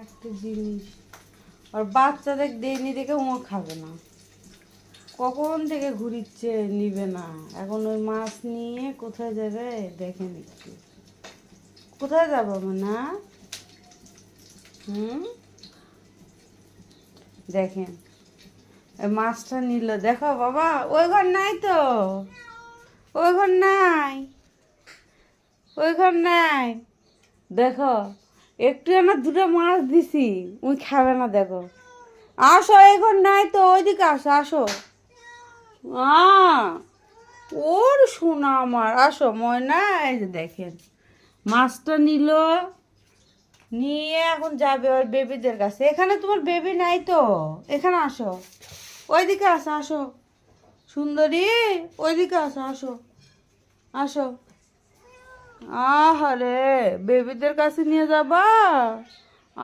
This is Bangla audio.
একটা জিনিস আর বাচ্চাদের দেয়নি দেখে ও খাবে না, কখন থেকে ঘুরিচ্ছে, নিবে না। এখন ওই মাছ নিয়ে কোথায় যাবে দেখে নিচ্ছি, কোথায় যাবো না। হুম, দেখেন ওই মাছটা নিল, দেখো বাবা ওই ঘর নাই তো, ওই ঘর নাই, ওই ঘর নাই, দেখো একটু আমার দুটো মাছ দিছি, ওই খাবে না। দেখো আসো, এই ঘর নাই তো, ওইদিকে আসো, আসো। ওর সোনা আমার, আসো ময়না। এই যে দেখেন মাছটা নিল, নিয়ে এখন যাবে ওর বেবিদের কাছে। এখানে তোমার বেবি নাই তো, এখানে আসো, ওইদিকে আসো, আসো সুন্দরী, ওইদিকে আসো, আসো, আসো। আহারে বেবিদের কাছে নিয়ে যাবা।